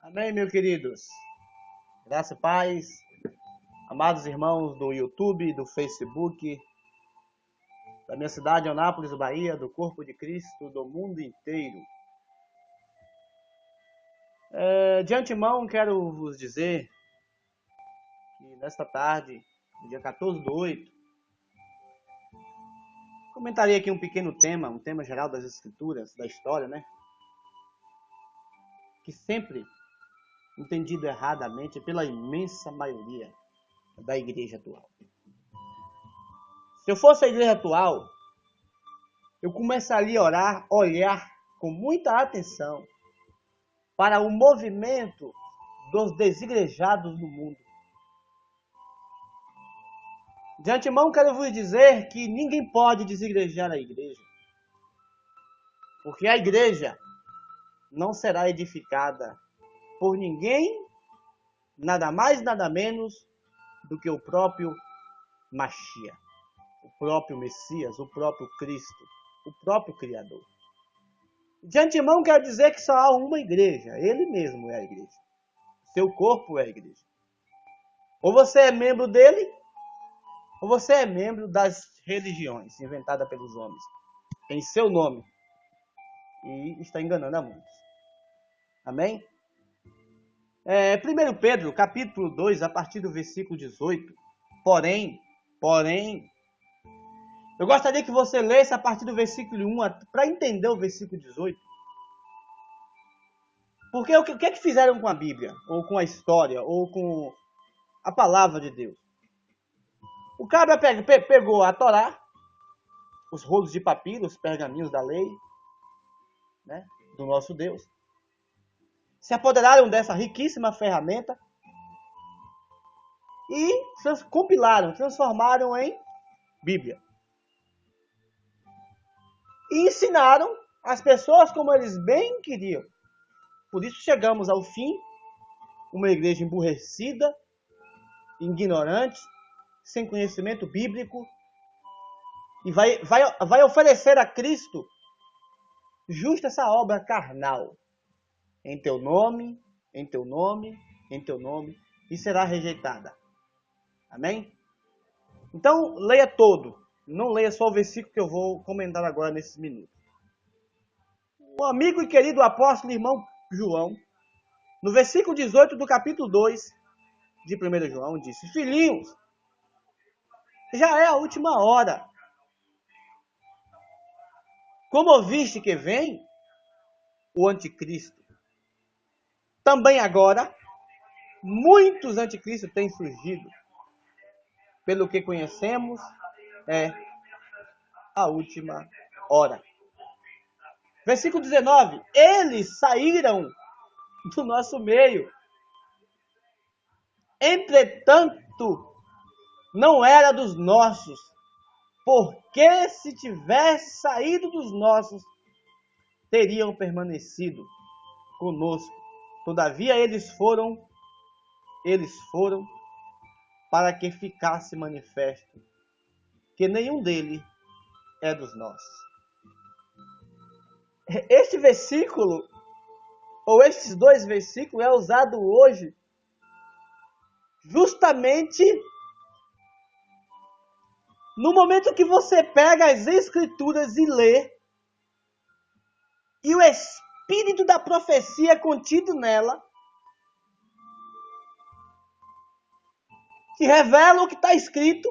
Amém, meus queridos. Graça e paz, amados irmãos do YouTube, do Facebook, da minha cidade, Anápolis, Bahia, do Corpo de Cristo, do mundo inteiro. De antemão, quero vos dizer que nesta tarde, no dia 14/8, comentarei aqui um pequeno tema, um tema geral das Escrituras, da história, né? Que sempre entendido erradamente pela imensa maioria da igreja atual. Se eu fosse a igreja atual, eu começaria a olhar com muita atenção para o movimento dos desigrejados no mundo. De antemão, quero vos dizer que ninguém pode desigrejar a igreja, porque a igreja não será edificada por ninguém, nada mais, nada menos do que o próprio Mashiach, o próprio Messias, o próprio Cristo, o próprio Criador. De antemão, quero dizer que só há uma igreja, Ele mesmo é a igreja. Seu corpo é a igreja. Ou você é membro dele, ou você é membro das religiões inventadas pelos homens, em seu nome, e está enganando a muitos. Amém? 1 Pedro, capítulo 2, a partir do versículo 18. Porém, eu gostaria que você lesse a partir do versículo 1 para entender o versículo 18. Porque o que é que fizeram com a Bíblia, ou com a história, ou com a palavra de Deus? O cara pegou a Torá, os rolos de papiro, os pergaminhos da lei, né, do nosso Deus, se apoderaram dessa riquíssima ferramenta e compilaram, transformaram em Bíblia. E ensinaram as pessoas como eles bem queriam. Por isso chegamos ao fim, uma igreja emburrecida, ignorante, sem conhecimento bíblico, e vai oferecer a Cristo justo essa obra carnal. Em teu nome, em teu nome, em teu nome, e será rejeitada. Amém? Então, leia todo. Não leia só o versículo que eu vou comentar agora nesses minutos. O amigo e querido apóstolo irmão João, no versículo 18 do capítulo 2 de 1 João, disse: Filhinhos, já é a última hora. Como ouviste que vem o anticristo, também agora muitos anticristos têm surgido. Pelo que conhecemos, é a última hora. Versículo 19. Eles saíram do nosso meio. Entretanto, não era dos nossos. Porque se tivesse saído dos nossos, teriam permanecido conosco. Todavia eles foram para que ficasse manifesto que nenhum deles é dos nossos. Este versículo, ou estes dois versículos, é usado hoje justamente no momento que você pega as Escrituras e lê, e o espírito da profecia contido nela que revela o que está escrito,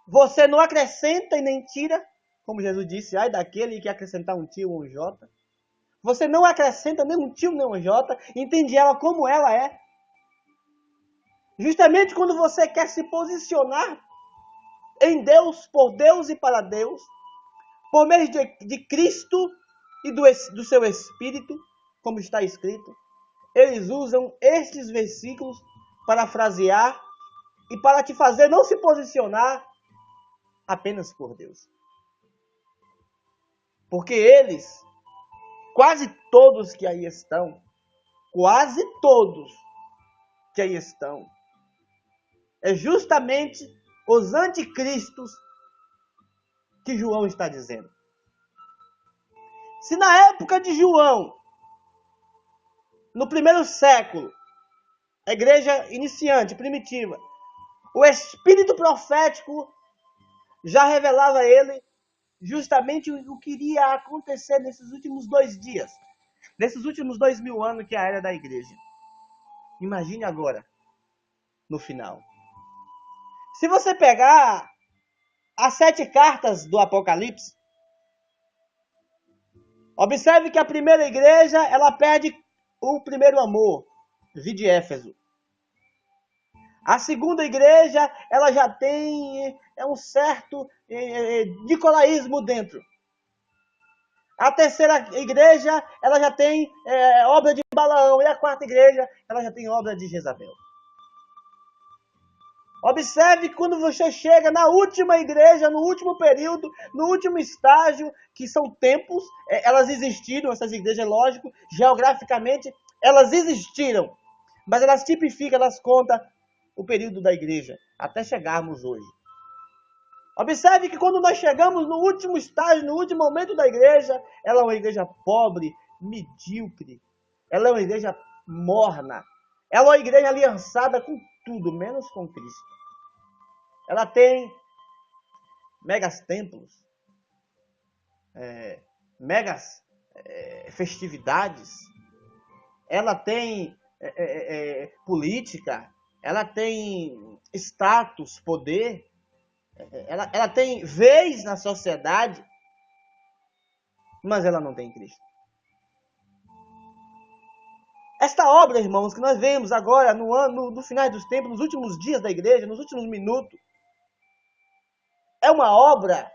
você não acrescenta e nem tira, como Jesus disse, ai daquele que acrescentar um tio ou um jota. Você não acrescenta nem um tio nem um jota, entende ela como ela é. Justamente quando você quer se posicionar em Deus, por Deus e para Deus, por meio de Cristo e do seu Espírito, como está escrito, eles usam estes versículos para frasear e para te fazer não se posicionar apenas por Deus. Porque eles, quase todos que aí estão, é justamente os anticristos que João está dizendo. Se na época de João no primeiro século, a igreja iniciante, primitiva, o espírito profético já revelava a ele justamente o que iria acontecer nesses últimos 2 dias, nesses últimos 2000 anos que é a era da igreja. Imagine agora, no final. Se você pegar as 7 cartas do Apocalipse, observe que a primeira igreja, ela perde o primeiro amor, vide Éfeso. A segunda igreja, ela já tem um certo nicolaísmo dentro. A terceira igreja, ela já tem obra de Balaão. E a quarta igreja, ela já tem obra de Jezabel. Observe que quando você chega na última igreja, no último período, no último estágio, que são tempos, elas existiram, essas igrejas, lógico, geograficamente, elas existiram. Mas elas tipificam, elas contam o período da igreja, até chegarmos hoje. Observe que quando nós chegamos no último estágio, no último momento da igreja, ela é uma igreja pobre, medíocre. Ela é uma igreja morna. Ela é uma igreja aliançada com tudo, menos com Cristo. Ela tem megas templos, megas festividades. Ela tem política. Ela tem status, poder. Ela tem vez na sociedade, mas ela não tem Cristo. Esta obra, irmãos, que nós vemos agora no final dos tempos, nos últimos dias da igreja, nos últimos minutos, é uma obra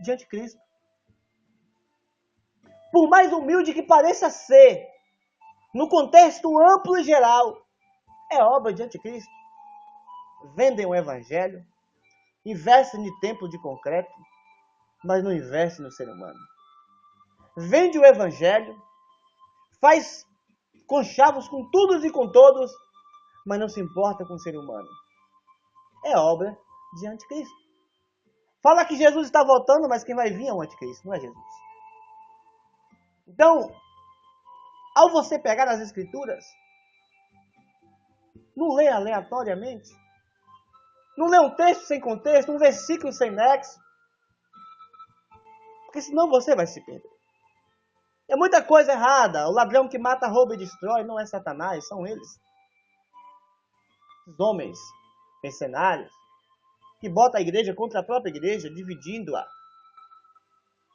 de anticristo. Por mais humilde que pareça ser, no contexto amplo e geral, é obra de anticristo. Vendem o evangelho, investem em templo de concreto, mas não investem no ser humano. Vende o evangelho, faz conchavos com todos e com todos, mas não se importa com o ser humano. É obra de anticristo. Fala que Jesus está voltando, mas quem vai vir é o anticristo, não é Jesus. Então, ao você pegar as escrituras, não lê aleatoriamente, não lê um texto sem contexto, um versículo sem nexo, porque senão você vai se perder. É muita coisa errada. O ladrão que mata, rouba e destrói não é Satanás, são eles. Os homens mercenários que botam a igreja contra a própria igreja, dividindo-a.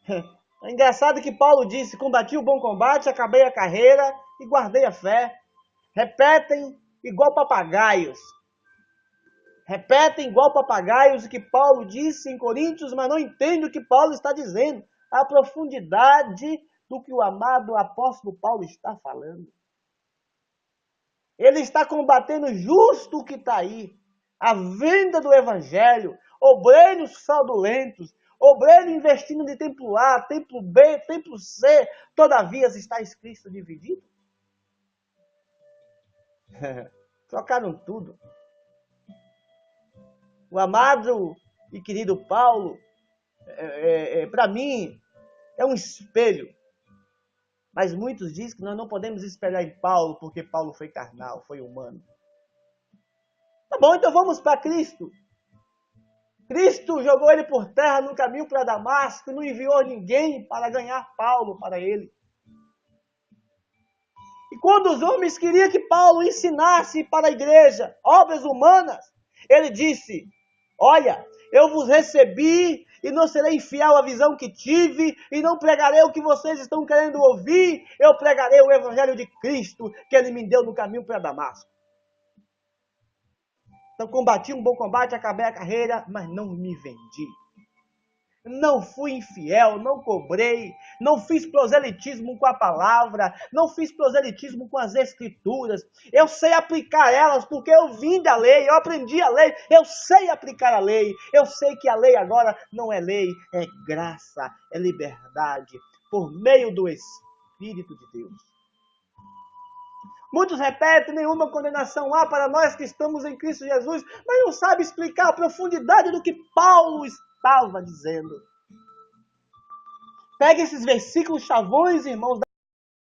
É engraçado que Paulo disse: combati o bom combate, acabei a carreira e guardei a fé. Repetem igual papagaios. Repetem igual papagaios o que Paulo disse em Coríntios, mas não entendem o que Paulo está dizendo. A profundidade do que o amado apóstolo Paulo está falando. Ele está combatendo justo o que está aí. A venda do evangelho, obreiros fraudulentos, obreiro investindo de templo A, templo B, templo C, todavia está Cristo dividido. Trocaram tudo. O amado e querido Paulo, para mim, é um espelho. Mas muitos dizem que nós não podemos espelhar em Paulo, porque Paulo foi carnal, foi humano. Tá bom, então vamos para Cristo. Cristo jogou ele por terra no caminho para Damasco, não enviou ninguém para ganhar Paulo para ele. E quando os homens queriam que Paulo ensinasse para a igreja obras humanas, ele disse: olha, eu vos recebi e não serei infiel à visão que tive, e não pregarei o que vocês estão querendo ouvir, eu pregarei o evangelho de Cristo que ele me deu no caminho para Damasco. Então combati um bom combate, acabei a carreira, mas não me vendi. Não fui infiel, não cobrei, não fiz proselitismo com a palavra, não fiz proselitismo com as escrituras. Eu sei aplicar elas porque eu vim da lei, eu aprendi a lei, eu sei aplicar a lei. Eu sei que a lei agora não é lei, é graça, é liberdade, por meio do Espírito de Deus. Muitos repetem: nenhuma condenação há para nós que estamos em Cristo Jesus, mas não sabe explicar a profundidade do que Paulo estava dizendo. Pega esses versículos chavões, irmãos,